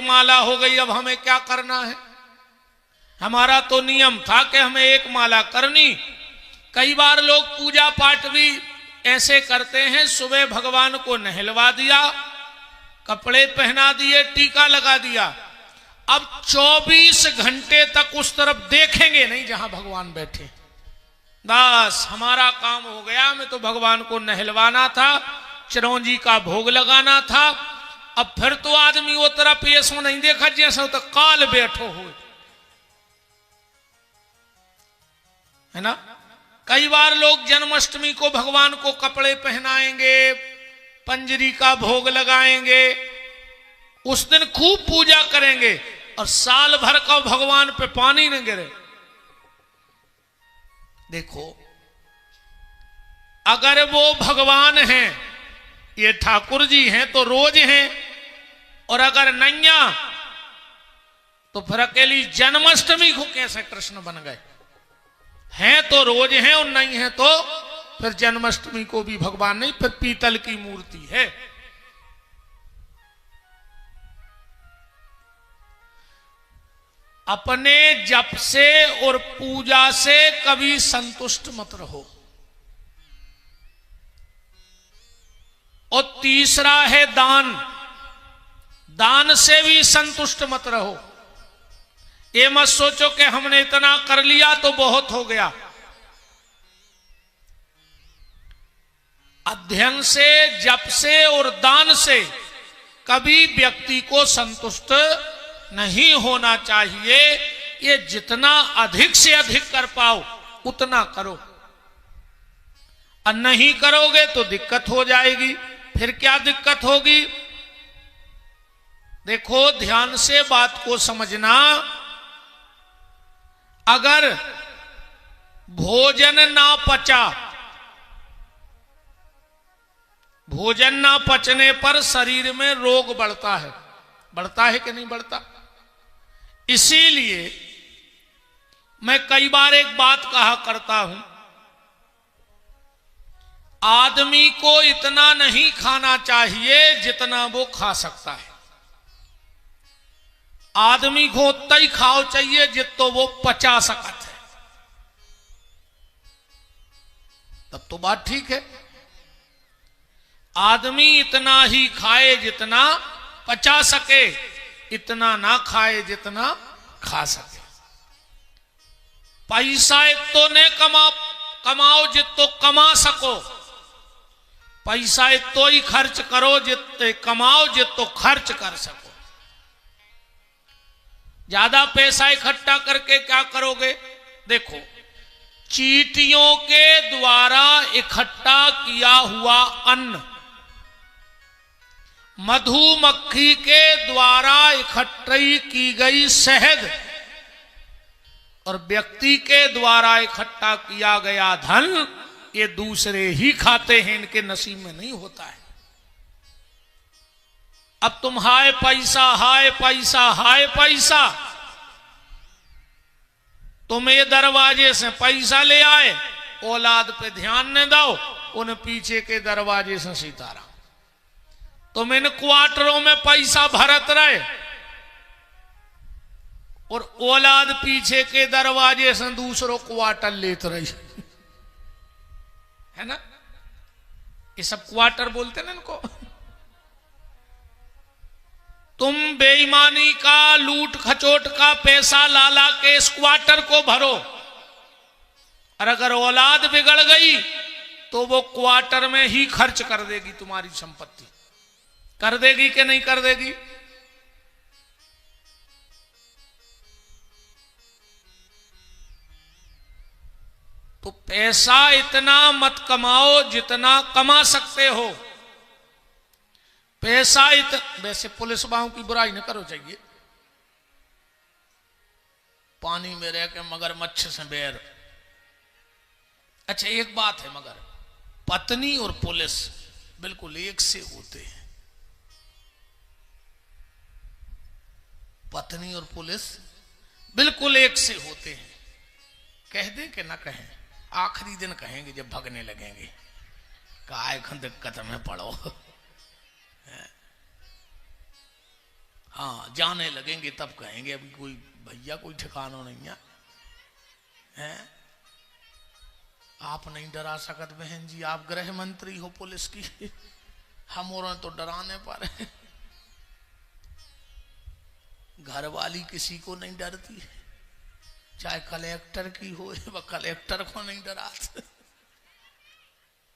माला हो गई, अब हमें क्या करना है? हमारा तो नियम था कि हमें एक माला करनी। कई बार लोग पूजा पाठ भी ऐसे करते हैं, सुबह भगवान को नहलवा दिया, कपड़े पहना दिए, टीका लगा दिया, अब 24 घंटे तक उस तरफ देखेंगे नहीं जहां भगवान बैठे। बस हमारा काम हो गया, हमें तो भगवान को नहलवाना था, चिरौंजी का भोग लगाना था। अब फिर तो आदमी वो तरफ ये सो नहीं देखा जैसे तो काल बैठो हो, है ना। कई बार लोग जन्माष्टमी को भगवान को कपड़े पहनाएंगे, पंजरी का भोग लगाएंगे, उस दिन खूब पूजा करेंगे और साल भर का भगवान पे पानी न गिरे। देखो, अगर वो भगवान हैं, ये ठाकुर जी हैं तो रोज हैं, और अगर नैया तो फिर अकेली जन्माष्टमी को कैसे कृष्ण बन गए? हैं तो रोज हैं और नहीं है तो फिर जन्माष्टमी को भी भगवान नहीं, फिर पीतल की मूर्ति है। अपने जप से और पूजा से कभी संतुष्ट मत रहो। और तीसरा है दान, दान से भी संतुष्ट मत रहो। ये मत सोचो कि हमने इतना कर लिया तो बहुत हो गया। अध्ययन से, जप से और दान से कभी व्यक्ति को संतुष्ट नहीं होना चाहिए। ये जितना अधिक से अधिक कर पाओ उतना करो, और नहीं करोगे तो दिक्कत हो जाएगी। फिर क्या दिक्कत होगी? देखो, ध्यान से बात को समझना। अगर भोजन ना पचा, भोजन ना पचने पर शरीर में रोग बढ़ता है। बढ़ता है कि नहीं बढ़ता? इसीलिए मैं कई बार एक बात कहा करता हूं, आदमी को इतना नहीं खाना चाहिए जितना वो खा सकता है। आदमी को उतना ही खाओ चाहिए जितो वो पचा सकता है, तब तो बात ठीक है। आदमी इतना ही खाए जितना पचा सके, इतना ना खाए जितना खा सके। पैसा इतो ने कमाओ जितो कमा सको, पैसा इतो ही खर्च करो जितने कमाओ जितो खर्च कर सको। ज्यादा पैसा इकट्ठा करके क्या करोगे? देखो, चींटियों के द्वारा इकट्ठा किया हुआ अन्न, मधुमक्खी के द्वारा इकट्ठी की गई शहद और व्यक्ति के द्वारा इकट्ठा किया गया धन, ये दूसरे ही खाते हैं, इनके नसीब में नहीं होता है। अब तुम हाय पैसा, हाय पैसा, हाय पैसा, तुम ये दरवाजे से पैसा ले आए, औलाद पे ध्यान न दो, उन पीछे के दरवाजे से सीताराम। तुम इन क्वार्टरों में पैसा भरत रहे और औलाद पीछे के दरवाजे से दूसरों क्वार्टर लेते रही, है ना। ये सब क्वार्टर बोलते ना इनको। तुम बेईमानी का, लूट खचोट का पैसा ला ला के इस क्वार्टर को भरो, और अगर औलाद बिगड़ गई तो वो क्वार्टर में ही खर्च कर देगी तुम्हारी संपत्ति। कर देगी कि नहीं कर देगी? तो पैसा इतना मत कमाओ जितना कमा सकते हो। पैसा वैसे पुलिस वालों की बुराई न करो चाहिए, पानी में रह के मगरमच्छ से बैर। अच्छा, एक बात है, मगर पत्नी और पुलिस बिल्कुल एक से होते हैं। पत्नी और पुलिस बिल्कुल एक से होते हैं। कह दें कि ना कहें? आखिरी दिन कहेंगे जब भगने लगेंगे, काय दिक्कत में पड़ो। हाँ, जाने लगेंगे तब कहेंगे, अभी कोई भैया कोई ठिकाना नहीं है। आप नहीं डरा सकत बहन जी, आप गृह मंत्री हो पुलिस की, हम और तो डराने पर घर वाली किसी को नहीं डरती, चाहे कलेक्टर की हो, वह कलेक्टर को नहीं डराते,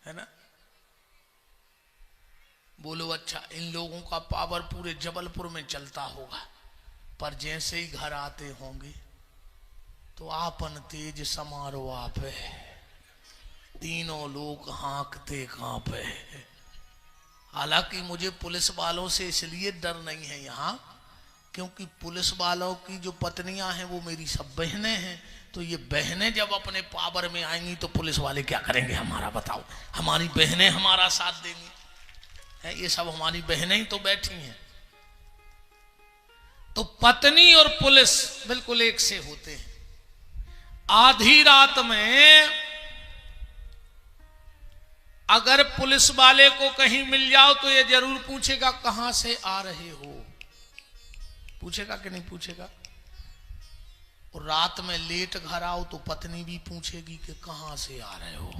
है ना। बोलो अच्छा, इन लोगों का पावर पूरे जबलपुर में चलता होगा, पर जैसे ही घर आते होंगे तो आपन तेज समारो आप है, तीनों लोग हाँकते कांपे। हालांकि मुझे पुलिस वालों से इसलिए डर नहीं है यहाँ, क्योंकि पुलिस वालों की जो पत्नियां हैं वो मेरी सब बहनें हैं, तो ये बहनें जब अपने पावर में आएंगी तो पुलिस वाले क्या करेंगे हमारा, बताओ। हमारी बहनें हमारा साथ देंगी, है, ये सब हमारी बहनें ही तो बैठी हैं। तो पत्नी और पुलिस बिल्कुल एक से होते हैं। आधी रात में अगर पुलिस वाले को कहीं मिल जाओ तो ये जरूर पूछेगा कहां से आ रहे हो, पूछेगा कि नहीं पूछेगा। और रात में लेट घर आओ तो पत्नी भी पूछेगी कि कहां से आ रहे हो,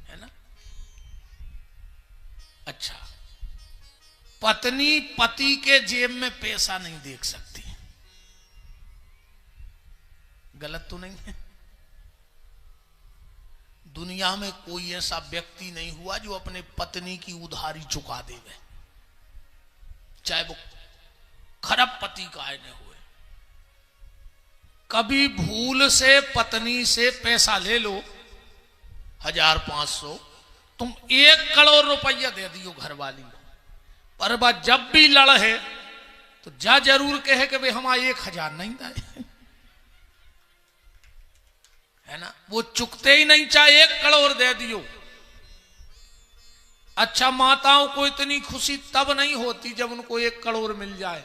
है ना। अच्छा, पत्नी पति के जेब में पैसा नहीं देख सकती, गलत तो नहीं है। दुनिया में कोई ऐसा व्यक्ति नहीं हुआ जो अपने पत्नी की उधारी चुका देवे, चाहे वो खरबपति काहे न हुए। कभी भूल से पत्नी से पैसा ले लो 1500, तुम 1 करोड़ रुपया दे दियो घर वाली, पर बात जब भी लड़े तो जा जरूर कहे कि भाई हमारा 1000 नहीं दाए, है ना। वो चुकते ही नहीं, चाहे 1 करोड़ दे दियो। अच्छा, माताओं को इतनी खुशी तब नहीं होती जब उनको 1 करोड़ मिल जाए।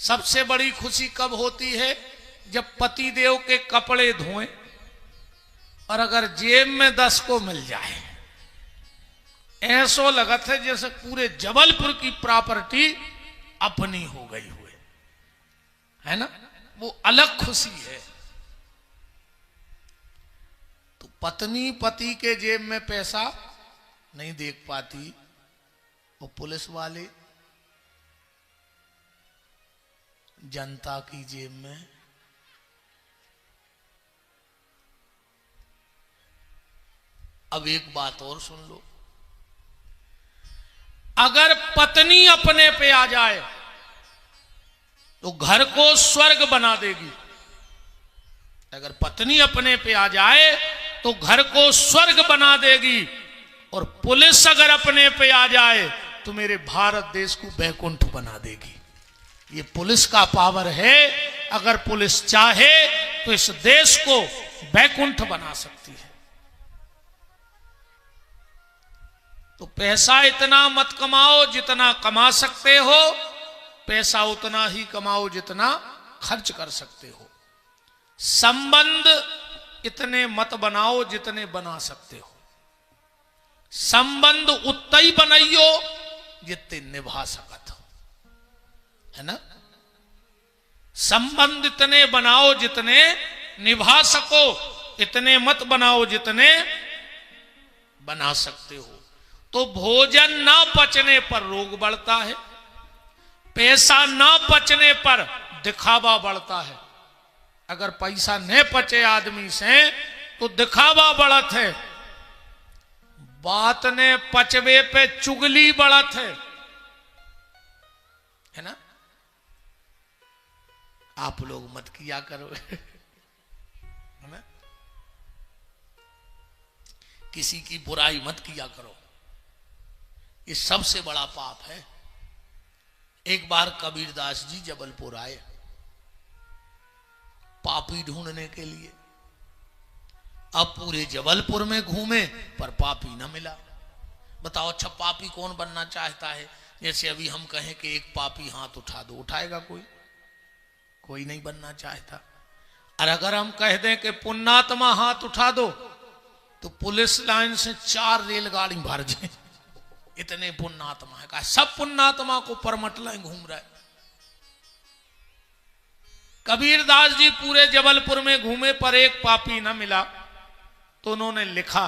सबसे बड़ी खुशी कब होती है, जब पति देव के कपड़े धोएं और अगर जेब में 10 को मिल जाए, ऐसो लगत है जैसे पूरे जबलपुर की प्रॉपर्टी अपनी हो गई हुए, है ना। वो अलग खुशी है। तो पत्नी पति के जेब में पैसा नहीं देख पाती, वो पुलिस वाले जनता की जेब में। अब एक बात और सुन लो, अगर पत्नी अपने पे आ जाए तो घर को स्वर्ग बना देगी। अगर पत्नी अपने पे आ जाए तो घर को स्वर्ग बना देगी, और पुलिस अगर अपने पे आ जाए तो मेरे भारत देश को बैकुंठ बना देगी। ये पुलिस का पावर है। अगर पुलिस चाहे तो इस देश को बैकुंठ बना सकती है। तो पैसा इतना मत कमाओ जितना कमा सकते हो, पैसा उतना ही कमाओ जितना खर्च कर सकते हो। संबंध इतने मत बनाओ जितने बना सकते हो। संबंध उतना ही बनाइयो जितने निभा सकत हो, है ना। संबंध इतने बनाओ जितने निभा सको, इतने मत बनाओ जितने बना सकते हो। तो भोजन ना पचने पर रोग बढ़ता है, पैसा ना पचने पर दिखावा बढ़ता है। अगर पैसा न पचे आदमी से तो दिखावा बढ़त है, बात ने पचवे पे चुगली बढ़त है ना। आप लोग मत किया करो, है ना। किसी की बुराई मत किया करो, ये सबसे बड़ा पाप है। एक बार कबीरदास जी जबलपुर आए पापी ढूंढने के लिए। अब पूरे जबलपुर में घूमे पर पापी न मिला। बताओ, अच्छा पापी कौन बनना चाहता है? जैसे अभी हम कहें कि एक पापी हाथ उठा दो, उठाएगा कोई? कोई नहीं बनना चाहता। और अगर हम कह दें कि पुण्यात्मा हाथ उठा दो, तो पुलिस लाइन से 4 रेलगाड़ी भर जाए, इतने पुण्यात्मा है। कहा सब पुण्यात्मा को परमटलें घूम रहे। कबीरदास जी पूरे जबलपुर में घूमे पर एक पापी न मिला, तो उन्होंने लिखा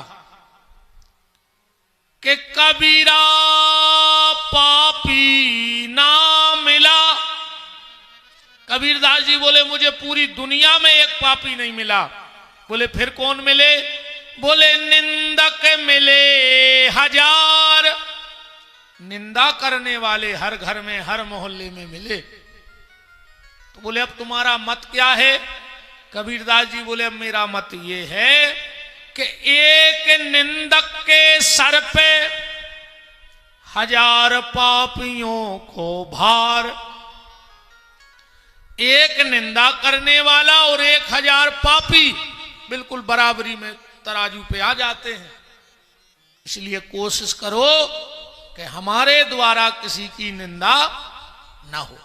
कि कबीरा पापी ना मिला। कबीरदास जी बोले मुझे पूरी दुनिया में एक पापी नहीं मिला। बोले फिर कौन मिले? बोले निंदक मिले हजार। निंदा करने वाले हर घर में हर मोहल्ले में मिले। तो बोले अब तुम्हारा मत क्या है? कबीरदास जी बोले अब मेरा मत ये है कि एक निंदक के सर पे हजार पापियों को भार। एक निंदा करने वाला और 1000 पापी बिल्कुल बराबरी में तराजू पे आ जाते हैं। इसलिए कोशिश करो कि हमारे द्वारा किसी की निंदा ना हो।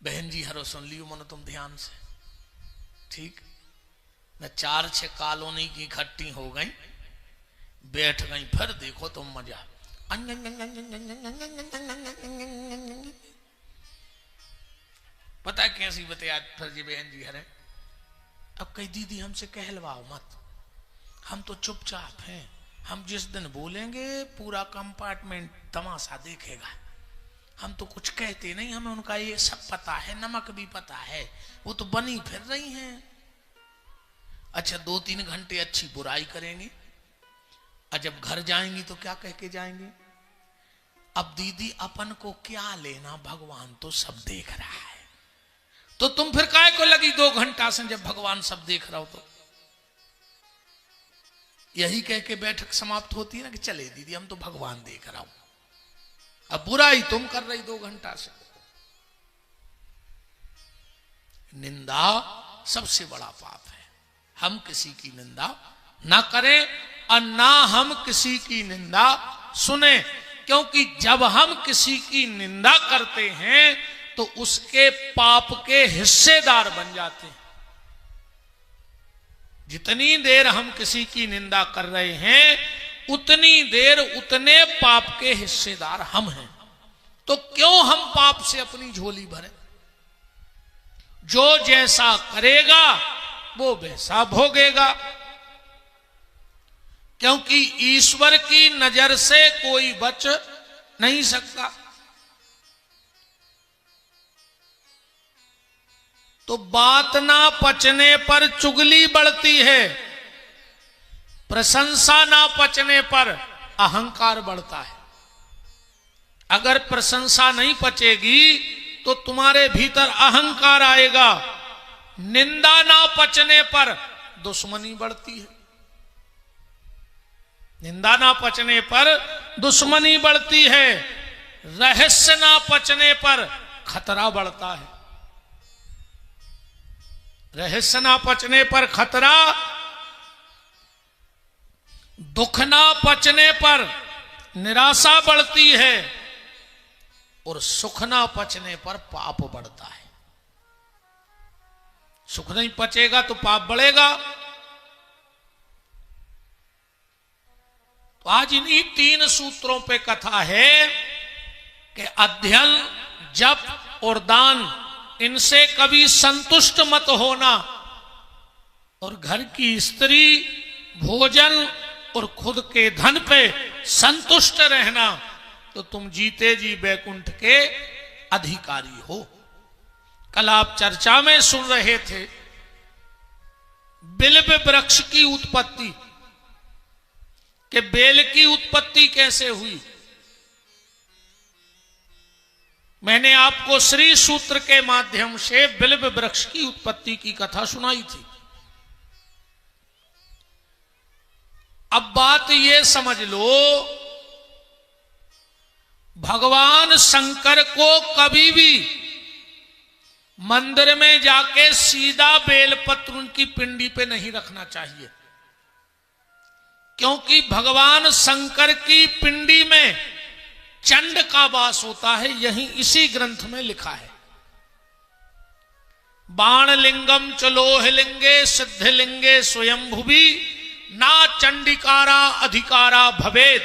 बहन जी हरो सुन लियो मन तुम ध्यान से, ठीक न 4-6 कॉलोनी की इकट्ठी हो गई, बैठ गई, फिर देखो तुम मजा। पता कैसी बतिया फिर जी बहन जी हरे। अब कही दीदी हमसे कहलवाओ मत, हम तो चुपचाप हैं, हम जिस दिन बोलेंगे पूरा कंपार्टमेंट तमाशा देखेगा, हम तो कुछ कहते नहीं, हमें उनका ये सब पता है, नमक भी पता है, वो तो बनी फिर रही हैं। अच्छा 2-3 घंटे अच्छी बुराई करेंगे, और जब घर जाएंगी तो क्या कह के जाएंगे? अब दीदी अपन को क्या लेना, भगवान तो सब देख रहा है। तो तुम फिर काय को लगी 2 घंटा से, जब भगवान सब देख रहा हो तो? यही कह के बैठक समाप्त होती है ना कि चले दीदी हम तो भगवान देख रहा हूं। अब बुराई तुम कर रही 2 घंटा से। निंदा सबसे बड़ा पाप है। हम किसी की निंदा ना करें और ना हम किसी की निंदा सुने, क्योंकि जब हम किसी की निंदा करते हैं तो उसके पाप के हिस्सेदार बन जाते हैं। जितनी देर हम किसी की निंदा कर रहे हैं उतनी देर उतने पाप के हिस्सेदार हम हैं। तो क्यों हम पाप से अपनी झोली भरें? जो जैसा करेगा वो वैसा भोगेगा, क्योंकि ईश्वर की नजर से कोई बच नहीं सकता। तो बात ना पचने पर चुगली बढ़ती है, प्रशंसा ना पचने पर अहंकार बढ़ता है। अगर प्रशंसा नहीं पचेगी तो तुम्हारे भीतर अहंकार आएगा। निंदा ना पचने पर दुश्मनी बढ़ती है। निंदा ना पचने पर दुश्मनी बढ़ती है। रहस्य ना पचने पर खतरा बढ़ता है। रहस्य ना पचने पर खतरा, दुख ना पचने पर निराशा बढ़ती है, और सुख ना पचने पर पाप बढ़ता है। सुख नहीं पचेगा तो पाप बढ़ेगा। तो आज इन्हीं 3 सूत्रों पे कथा है कि अध्ययन, जप और दान, इनसे कभी संतुष्ट मत होना, और घर की स्त्री, भोजन और खुद के धन पे संतुष्ट रहना, तो तुम जीते जी बैकुंठ के अधिकारी हो। कल आप चर्चा में सुन रहे थे बिल्व वृक्ष की उत्पत्ति, कि बेल की उत्पत्ति कैसे हुई। मैंने आपको श्री सूत्र के माध्यम से बिल्व वृक्ष की उत्पत्ति की कथा सुनाई थी। अब बात ये समझ लो, भगवान शंकर को कभी भी मंदिर में जाके सीधा बेलपत्र उनकी पिंडी पे नहीं रखना चाहिए, क्योंकि भगवान शंकर की पिंडी में चंड का वास होता है। यही इसी ग्रंथ में लिखा है, बाण लिंगम च लोह लिंगे सिद्ध लिंगे स्वयं भुवि ना चंडिकारा अधिकारा भवेत।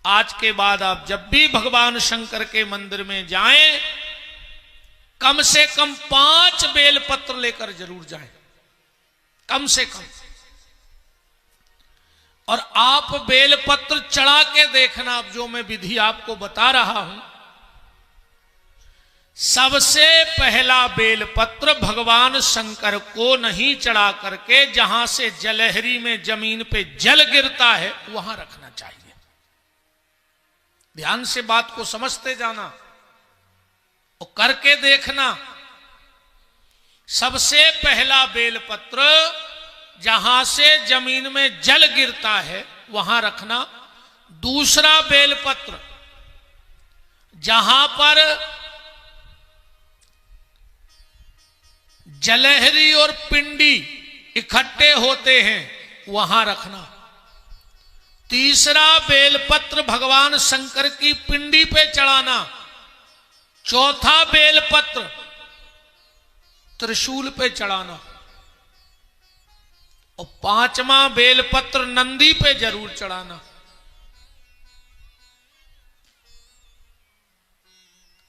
आज के बाद आप जब भी भगवान शंकर के मंदिर में जाएं, कम से कम 5 बेलपत्र लेकर जरूर जाएं, कम से कम। और आप बेलपत्र चढ़ा के देखना, अब जो मैं विधि आपको बता रहा हूं, सबसे पहला बेलपत्र भगवान शंकर को नहीं चढ़ा करके जहां से जलहरी में जमीन पे जल गिरता है वहां रखना चाहिए। ध्यान से बात को समझते जाना और करके देखना। सबसे पहला बेलपत्र जहां से जमीन में जल गिरता है वहां रखना। दूसरा बेलपत्र जहां पर जलहरी और पिंडी इकट्ठे होते हैं वहां रखना। तीसरा बेलपत्र भगवान शंकर की पिंडी पे चढ़ाना। चौथा बेलपत्र त्रिशूल पे चढ़ाना। और 5वां बेलपत्र नंदी पे जरूर चढ़ाना।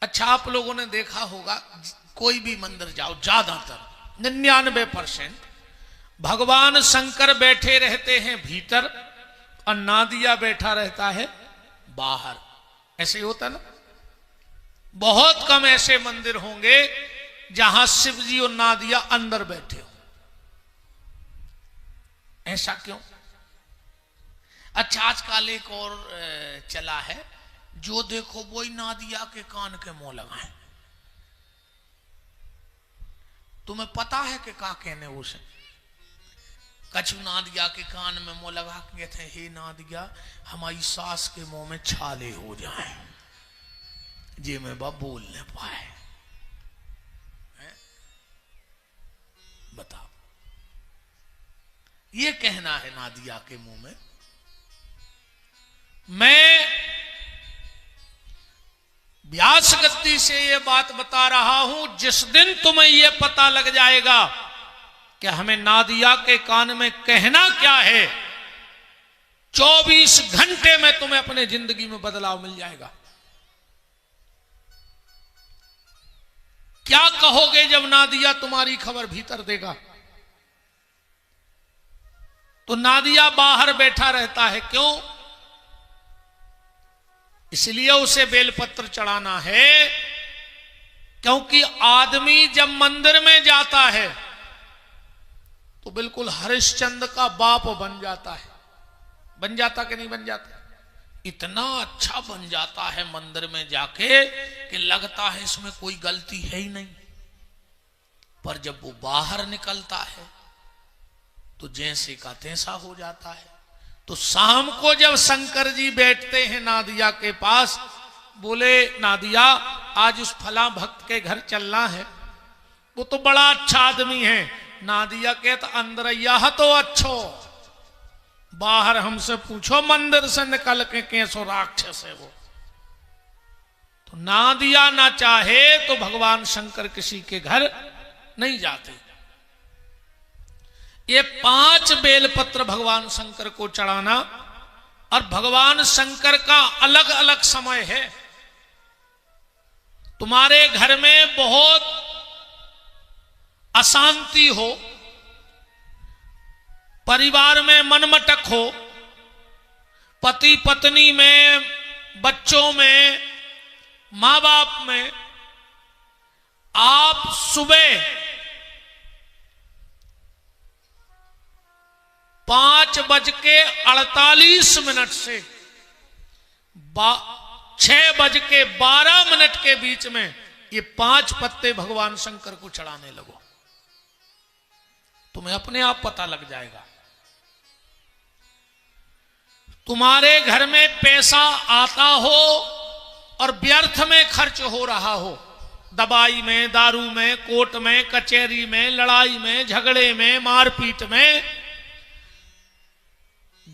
अच्छा, आप लोगों ने देखा होगा, कोई भी मंदिर जाओ, ज्यादातर 99% भगवान शंकर बैठे रहते हैं भीतर और नादिया बैठा रहता है बाहर। ऐसे ही होता ना। बहुत कम ऐसे मंदिर होंगे जहां शिव जी और नादिया अंदर बैठे हो। ऐसा क्यों? अच्छा, आजकल एक और चला है, जो देखो वही नादिया के कान के मुंह लगाए। तुम्हें पता है कि क्या कहने उसे? कछु नादिया के कान में मुंह लगा के थे, हे नादिया हमारी सास के मुंह में छाले हो जाए, जे मैं बा बोल न पाए। बताओ, ये कहना है नादिया के मुंह में। मैं व्यास गद्दी से ये बात बता रहा हूं, जिस दिन तुम्हें ये पता लग जाएगा कि हमें नादिया के कान में कहना क्या है, 24 घंटे में तुम्हें अपने जिंदगी में बदलाव मिल जाएगा। क्या कहोगे जब नादिया तुम्हारी खबर भीतर देगा? तो नादिया बाहर बैठा रहता है, क्यों? इसलिए उसे बेलपत्र चढ़ाना है, क्योंकि आदमी जब मंदिर में जाता है तो बिल्कुल हरिश्चंद्र का बाप बन जाता है। बन जाता कि नहीं बन जाता? इतना अच्छा बन जाता है मंदिर में जाके कि लगता है इसमें कोई गलती है ही नहीं। पर जब वो बाहर निकलता है तो जैसे का तैसा हो जाता है। तो शाम को जब शंकर जी बैठते हैं नादिया के पास, बोले नादिया आज उस फला भक्त के घर चलना है, वो तो बड़ा अच्छा आदमी है। नादिया कहता अंदर यह तो अच्छो, बाहर हमसे पूछो मंदिर से निकल के कैसो राक्षस है वो। तो नादिया ना चाहे तो भगवान शंकर किसी के घर नहीं जाते। ये 5 बेलपत्र भगवान शंकर को चढ़ाना, और भगवान शंकर का अलग अलग समय है। तुम्हारे घर में बहुत अशांति हो, परिवार में मनमटक हो, पति पत्नी में, बच्चों में, मां बाप में, आप सुबह 5:48 से 6:12 के बीच में ये 5 पत्ते भगवान शंकर को चढ़ाने लगो। तुम्हें अपने आप पता लग जाएगा। तुम्हारे घर में पैसा आता हो और व्यर्थ में खर्च हो रहा हो, दवाई में, दारू में, कोर्ट में, कचहरी में, लड़ाई में, झगड़े में, मारपीट में,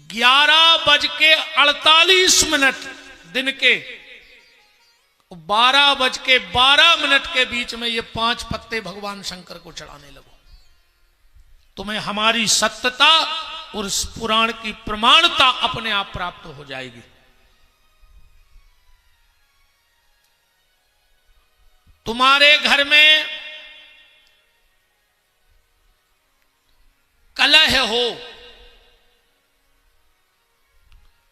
11:48 दिन के 12:12 के बीच में ये 5 पत्ते भगवान शंकर को चढ़ाने लगो। तुम्हें हमारी सत्यता और इस पुराण की प्रमाणता अपने आप प्राप्त हो जाएगी। तुम्हारे घर में कलह हो,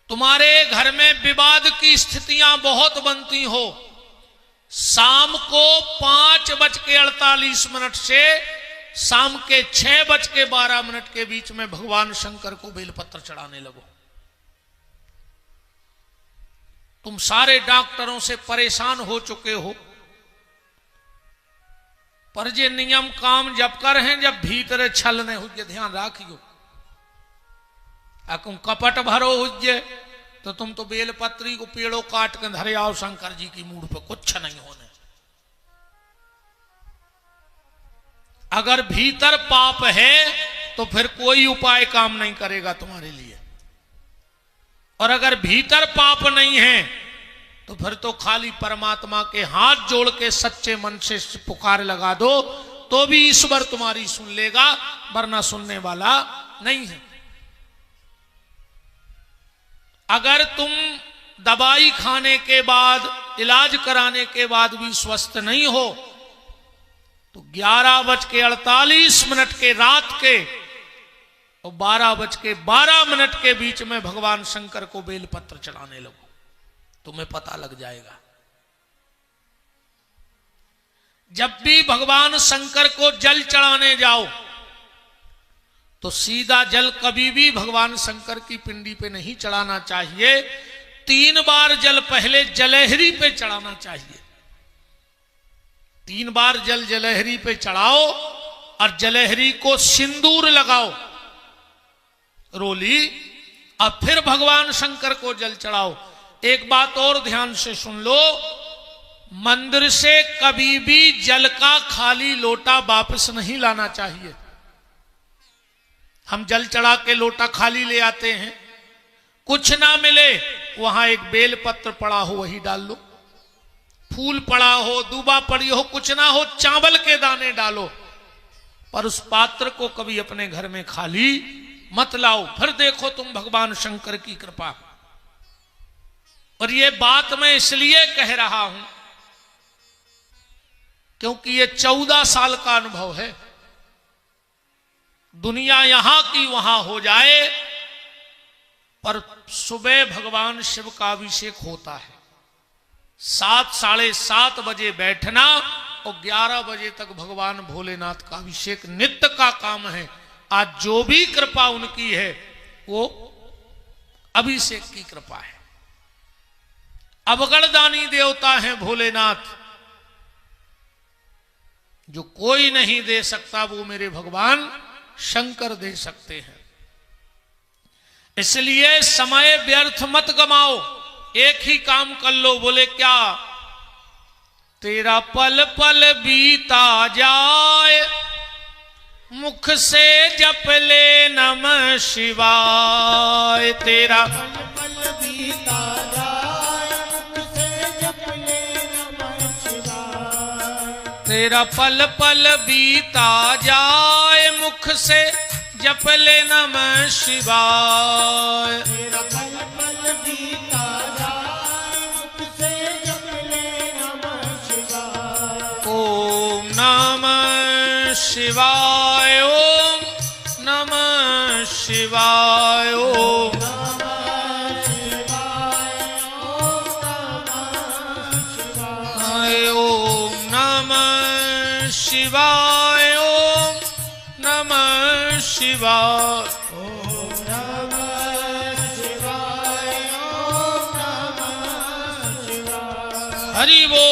तुम्हारे घर में विवाद की स्थितियां बहुत बनती हो, शाम को 5:48 से शाम के 6:12 के बीच में भगवान शंकर को बेलपत्र चढ़ाने लगो। तुम सारे डॉक्टरों से परेशान हो चुके हो, पर ये नियम काम जब कर हैं जब भीतर छलने हुए ध्यान राखियो। अकुम कपट भरो हुए तो तुम तो बेलपत्री को पेड़ों काट के धरे आओ शंकर जी की मूड पे, कुछ नहीं होने। अगर भीतर पाप है तो फिर कोई उपाय काम नहीं करेगा तुम्हारे लिए, और अगर भीतर पाप नहीं है तो फिर तो खाली परमात्मा के हाथ जोड़ के सच्चे मन से पुकार लगा दो तो भी ईश्वर तुम्हारी सुन लेगा, वरना सुनने वाला नहीं है। अगर तुम दवाई खाने के बाद, इलाज कराने के बाद भी स्वस्थ नहीं हो तो 11:48 के रात के और 12:12 के बीच में भगवान शंकर को बेलपत्र चढ़ाने लगो, तुम्हें पता लग जाएगा। जब भी भगवान शंकर को जल चढ़ाने जाओ तो सीधा जल कभी भी भगवान शंकर की पिंडी पे नहीं चढ़ाना चाहिए। 3 बार जल पहले जलहरी पे चढ़ाना चाहिए। 3 बार जल जलहरी पे चढ़ाओ और जलहरी को सिंदूर लगाओ, रोली, और फिर भगवान शंकर को जल चढ़ाओ। एक बात और ध्यान से सुन लो, मंदिर से कभी भी जल का खाली लोटा वापस नहीं लाना चाहिए। हम जल चढ़ा के लोटा खाली ले आते हैं, कुछ ना मिले वहां एक बेल पत्र पड़ा हो वही डाल लो, फूल पड़ा हो, दूबा पड़ी हो, कुछ ना हो, चावल के दाने डालो, पर उस पात्र को कभी अपने घर में खाली मत लाओ। फिर देखो तुम भगवान शंकर की कृपा। और ये बात मैं इसलिए कह रहा हूं क्योंकि ये 14 साल का अनुभव है। दुनिया यहां की वहां हो जाए, पर सुबह भगवान शिव का अभिषेक होता है। 7, 7:30 बजे बैठना और 11 बजे तक भगवान भोलेनाथ का अभिषेक नित्य का काम है। आज जो भी कृपा उनकी है वो अभिषेक की कृपा है। अवगणदानी देवता है भोलेनाथ, जो कोई नहीं दे सकता वो मेरे भगवान शंकर दे सकते हैं। इसलिए समय व्यर्थ मत गमाओ, एक ही काम कर लो। बोले क्या? तेरा पल पल बीता जाए, मुख से जप ले नमः शिवाय। तेरा पल पल बीता जाए, मुख से जप ले नमः शिवाय। तेरा पल पल बीता जाए, मुख से जप ले नमः शिवाय। तेरा पल पल बीता जाए, मुख से जप ले नमः शिवाय। ओम नमः शिवाय, ओम नमः शिवाय, ओम नमः शिवाय, ओम नमः शिवाय। ओम नमः शिवाय, ओम नमः शिवाय। ओम नमः शिवाय, ओम नमः शिवाय। हरि बोल।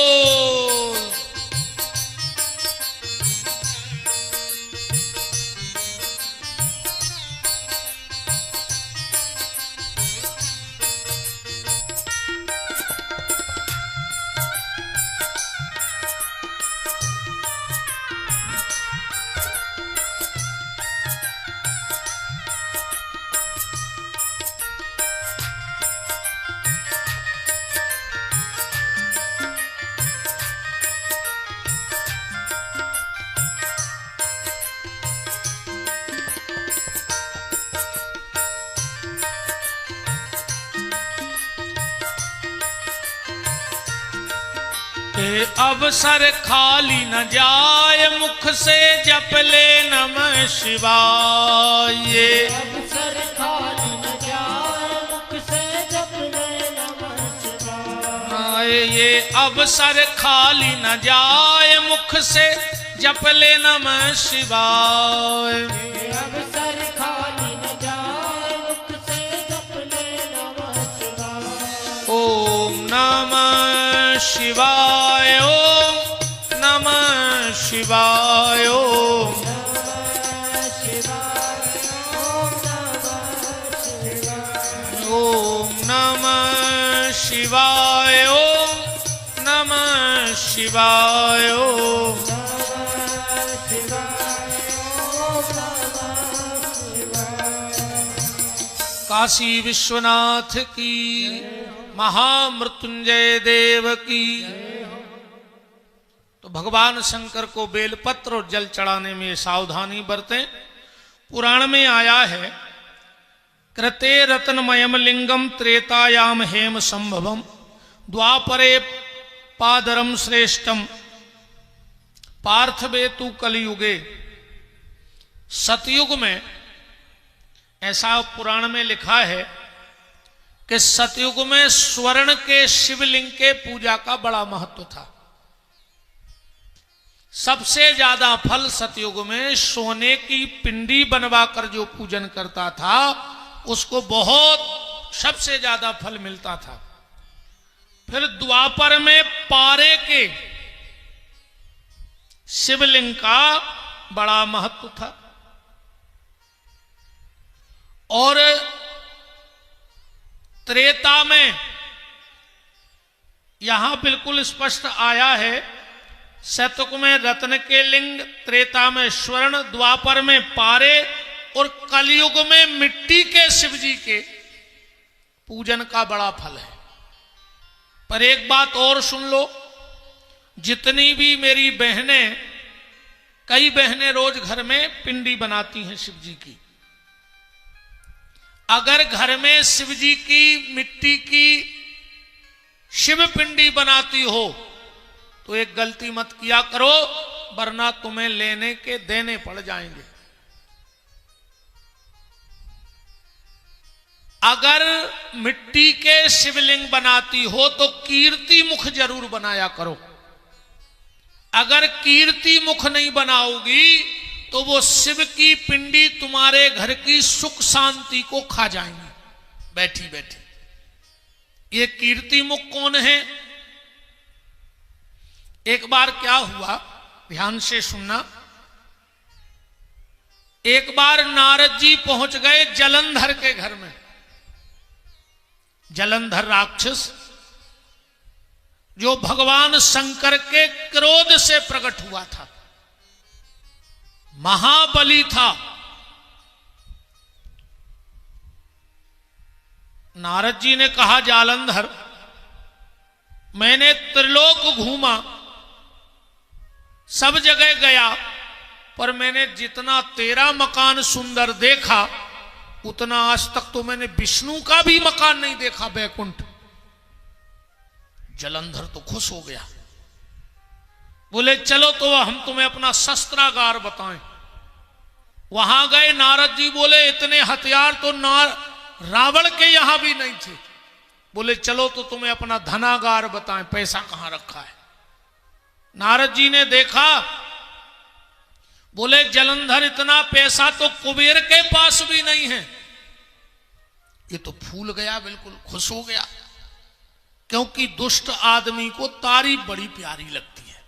ये अवसर खाली न जाए मुख से जप ले नमः शिवाय। ये अवसर खाली न जाए मुख से जप ले नमः शिवाय। ये अवसर खाली न जाए मुख से जप ले नमः शिवाय। ये अवसर खाली न जाए मुख से जप ले नमः शिवाय। ओम नमः शिवाय, ओम नमः शिवाय, ओम नमः शिवाय, ओम नमः शिवाय, ओम नमः शिवाय, ओम काशी विश्वनाथ की, महामृत्युंजय देव की। तो भगवान शंकर को बेलपत्र और जल चढ़ाने में सावधानी बरतें। पुराण में आया है, कृते रत्नमयम लिंगम त्रेतायाम हेम संभवम द्वापरे पादरम श्रेष्ठम पार्थवेतु कलयुगे। सतयुग में ऐसा पुराण में लिखा है कि सतयुग में स्वर्ण के शिवलिंग के पूजा का बड़ा महत्व था। सबसे ज्यादा फल सतयुग में सोने की पिंडी बनवाकर जो पूजन करता था उसको बहुत सबसे ज्यादा फल मिलता था। फिर द्वापर में पारे के शिवलिंग का बड़ा महत्व था। और त्रेता में यहां बिल्कुल स्पष्ट आया है, सतयुग में रत्न के लिंग, त्रेता में स्वर्ण, द्वापर में पारे और कलयुग में मिट्टी के शिवजी के पूजन का बड़ा फल है। पर एक बात और सुन लो, जितनी भी मेरी बहनें, कई बहनें रोज घर में पिंडी बनाती हैं शिवजी की। अगर घर में शिवजी की मिट्टी की शिव पिंडी बनाती हो तो एक गलती मत किया करो, वरना तुम्हें लेने के देने पड़ जाएंगे। अगर मिट्टी के शिवलिंग बनाती हो तो कीर्ति मुख जरूर बनाया करो। अगर कीर्ति मुख नहीं बनाओगी तो वो शिव की पिंडी तुम्हारे घर की सुख शांति को खा जाएंगी बैठी बैठी। ये कीर्ति मुख कौन है? एक बार क्या हुआ, ध्यान से सुनना। एक बार नारद जी पहुंच गए जलंधर के घर में। जलंधर राक्षस जो भगवान शंकर के क्रोध से प्रकट हुआ था, महाबली था। नारद जी ने कहा, जालंधर, मैंने त्रिलोक घूमा, सब जगह गया, पर मैंने जितना तेरा मकान सुंदर देखा उतना आज तक तो मैंने विष्णु का भी मकान नहीं देखा, बैकुंठ। जलंधर तो खुश हो गया, बोले चलो तो हम तुम्हें अपना शस्त्रागार बताएं। वहां गए, नारद जी बोले इतने हथियार तो रावण के यहां भी नहीं थे। बोले चलो तो तुम्हें अपना धनागार बताएं, पैसा कहां रखा है। नारद जी ने देखा, बोले जलंधर इतना पैसा तो कुबेर के पास भी नहीं है। ये तो फूल गया, बिल्कुल खुश हो गया, क्योंकि दुष्ट आदमी को तारीफ बड़ी प्यारी लगती है।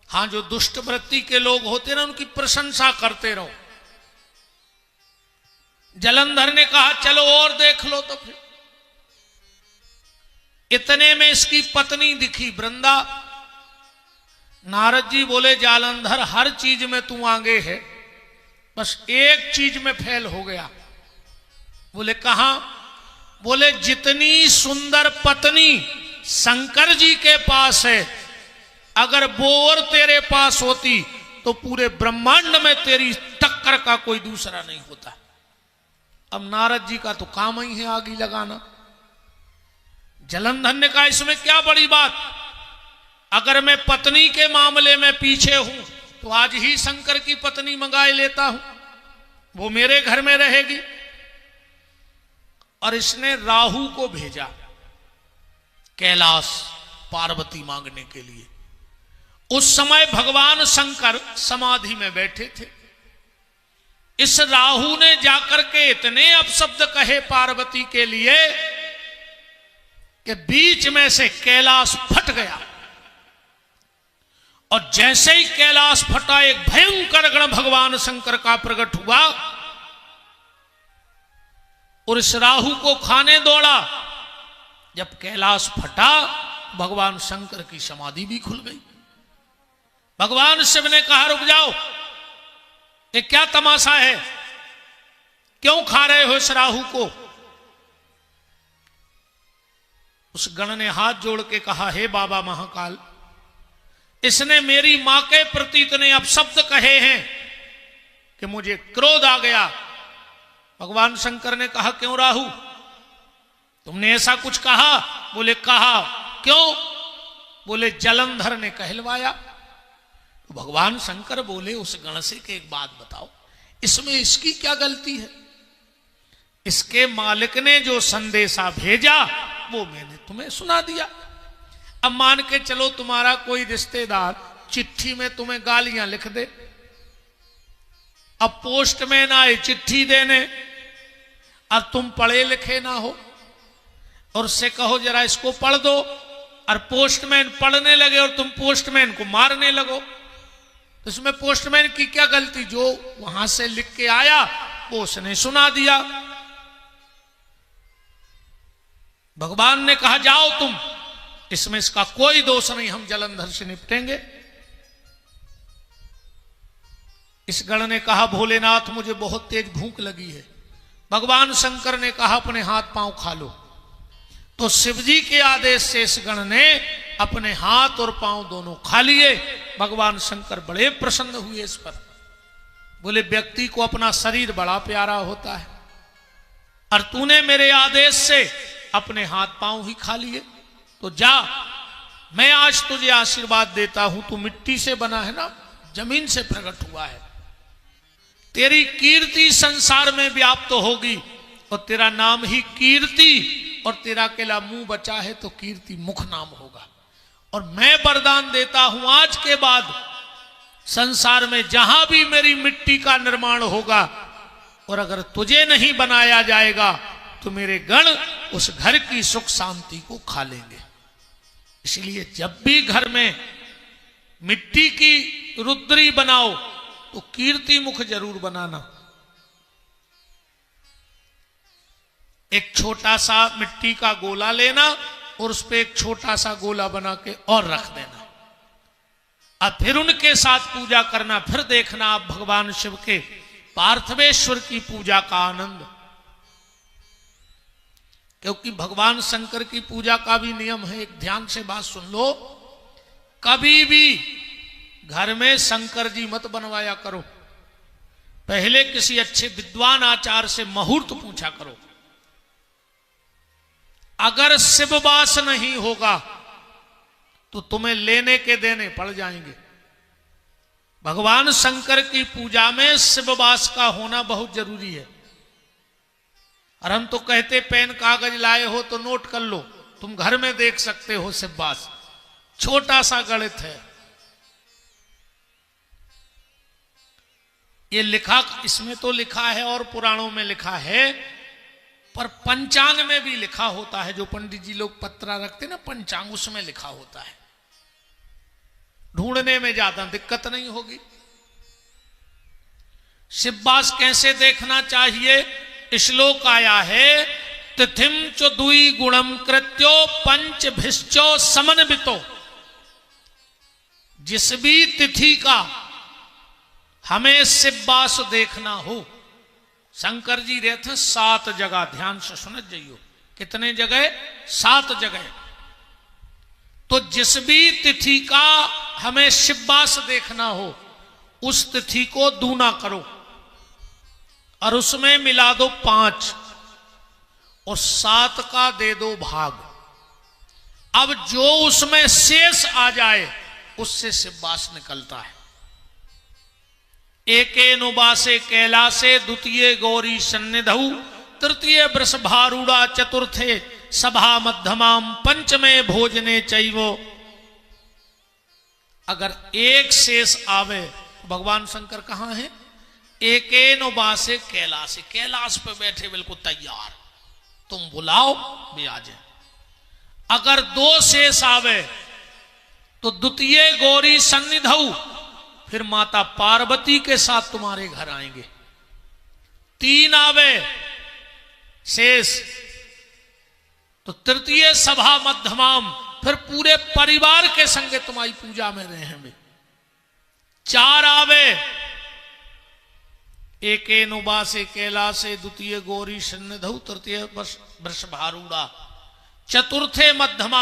हां, जो दुष्ट वृत्ति के लोग होते ना, उनकी प्रशंसा करते रहो। जलंधर ने कहा चलो और देख लो। तो फिर इतने में इसकी पत्नी दिखी, वृंदा। नारद जी बोले जालंधर, हर चीज में तू आगे है, बस एक चीज में फेल हो गया। बोले कहां? बोले जितनी सुंदर पत्नी शंकर जी के पास है, अगर वो और तेरे पास होती तो पूरे ब्रह्मांड में तेरी टक्कर का कोई दूसरा नहीं होता। अब नारद जी का तो काम ही है आग लगाना। जलंधर ने कहा इसमें क्या बड़ी बात, अगर मैं पत्नी के मामले में पीछे हूं तो आज ही शंकर की पत्नी मंगाए लेता हूं, वो मेरे घर में रहेगी। और इसने राहु को भेजा कैलाश पार्वती मांगने के लिए। उस समय भगवान शंकर समाधि में बैठे थे। इस राहु ने जाकर के इतने अपशब्द कहे पार्वती के लिए कि बीच में से कैलाश फट गया। और जैसे ही कैलाश फटा, एक भयंकर गण भगवान शंकर का प्रकट हुआ और इस राहु को खाने दौड़ा। जब कैलाश फटा, भगवान शंकर की समाधि भी खुल गई। भगवान शिव ने कहा, रुक जाओ, ये क्या तमाशा है, क्यों खा रहे हो इस राहु को? उस गण ने हाथ जोड़ के कहा, हे बाबा महाकाल, इसने मेरी मां के प्रति इतने अपशब्द कहे हैं कि मुझे क्रोध आ गया। भगवान शंकर ने कहा, क्यों राहु, तुमने ऐसा कुछ कहा? बोले कहा। क्यों? बोले जलंधर ने कहलवाया। तो भगवान शंकर बोले उस गण से कि एक बात बताओ, इसमें इसकी क्या गलती है? इसके मालिक ने जो संदेशा भेजा वो मैंने तुम्हें सुना दिया। अब मान के चलो तुम्हारा कोई रिश्तेदार चिट्ठी में तुम्हें गालियां लिख दे, अब पोस्टमैन आए चिट्ठी देने और तुम पढ़े लिखे ना हो और उससे कहो जरा इसको पढ़ दो, और पोस्टमैन पढ़ने लगे और तुम पोस्टमैन को मारने लगो, तो इसमें पोस्टमैन की क्या गलती? जो वहां से लिख के आया वो उसने सुना दिया। भगवान ने कहा, जाओ तुम, इसमें इसका कोई दोष नहीं, हम जलंधर से निपटेंगे। इस गण ने कहा, भोलेनाथ मुझे बहुत तेज भूख लगी है। भगवान शंकर ने कहा, अपने हाथ पांव खा लो। तो शिवजी के आदेश से इस गण ने अपने हाथ और पांव दोनों खा लिए। भगवान शंकर बड़े प्रसन्न हुए इस पर। बोले, व्यक्ति को अपना शरीर बड़ा प्यारा होता है और तूने मेरे आदेश से अपने हाथ पांव ही खा लिए, तो जा, मैं आज तुझे आशीर्वाद देता हूं। तू मिट्टी से बना है ना, जमीन से प्रकट हुआ है। तेरी कीर्ति संसार में व्याप्त होगी और तेरा नाम ही कीर्ति, और तेरा अकेला मुंह बचा है तो कीर्ति मुख नाम होगा। और मैं वरदान देता हूं, आज के बाद संसार में जहां भी मेरी मिट्टी का निर्माण होगा और अगर तुझे नहीं बनाया जाएगा तो मेरे गण उस घर की सुख शांति को खा लेंगे। इसलिए जब भी घर में मिट्टी की रुद्री बनाओ तो कीर्ति मुख जरूर बनाना। एक छोटा सा मिट्टी का गोला लेना और उस पर एक छोटा सा गोला बना के और रख देना, और फिर उनके साथ पूजा करना। फिर देखना आप भगवान शिव के पार्थिवेश्वर की पूजा का आनंद। क्योंकि भगवान शंकर की पूजा का भी नियम है, एक ध्यान से बात सुन लो, कभी भी घर में शंकर जी मत बनवाया करो। पहले किसी अच्छे विद्वान आचार्य से मुहूर्त पूछा करो। अगर शिववास नहीं होगा तो तुम्हें लेने के देने पड़ जाएंगे। भगवान शंकर की पूजा में शिववास का होना बहुत जरूरी है। और हम तो कहते पेन कागज लाए हो तो नोट कर लो, तुम घर में देख सकते हो शिववास, छोटा सा गणित है। ये लिखा, इसमें तो लिखा है और पुराणों में लिखा है, पर पंचांग में भी लिखा होता है। जो पंडित जी लोग पत्रा रखते ना पंचांग, उसमें लिखा होता है। ढूंढने में ज्यादा दिक्कत नहीं होगी। शिववास कैसे देखना चाहिए? श्लोक आया है, तिथिम च दुई गुणम कृत्यो पंच भिश्चो समन्वितो। जिस भी तिथि का हमें शिववास देखना हो, शंकर जी रहते 7 जगह, ध्यान से सुनत जाइयो। कितने जगह? 7 जगह। तो जिस भी तिथि का हमें शिववास देखना हो उस तिथि को दूना करो और उसमें मिला दो 5 और 7 का दे दो भाग। अब जो उसमें शेष आ जाए उससे शिववास निकलता है। एके नुबासे कैलासे, द्वितीय गौरी सन्निधौ, तृतीय वृषभारूढ़ा, चतुर्थे सभा मध्यमाम, पंचमे भोजने चैवो। अगर एक शेष आवे, भगवान शंकर कहां है? एके नुबासे कैलासे, कैलाश पे बैठे बिल्कुल तैयार, तुम बुलाओ भी आ जाए। अगर दो शेष आवे तो द्वितीय गौरी सन्निधौ, फिर माता पार्वती के साथ तुम्हारे घर आएंगे। तीन आवे शेष तो तृतीय सभा मध्यमाम, फिर पूरे परिवार के संगे तुम्हारी पूजा में रहेंगे। चार आवे एके नुबासे कैलासे, द्वितीय गौरी सन्निधौ, तृतीय वृषभारूढ़ा, चतुर्थे मध्यमा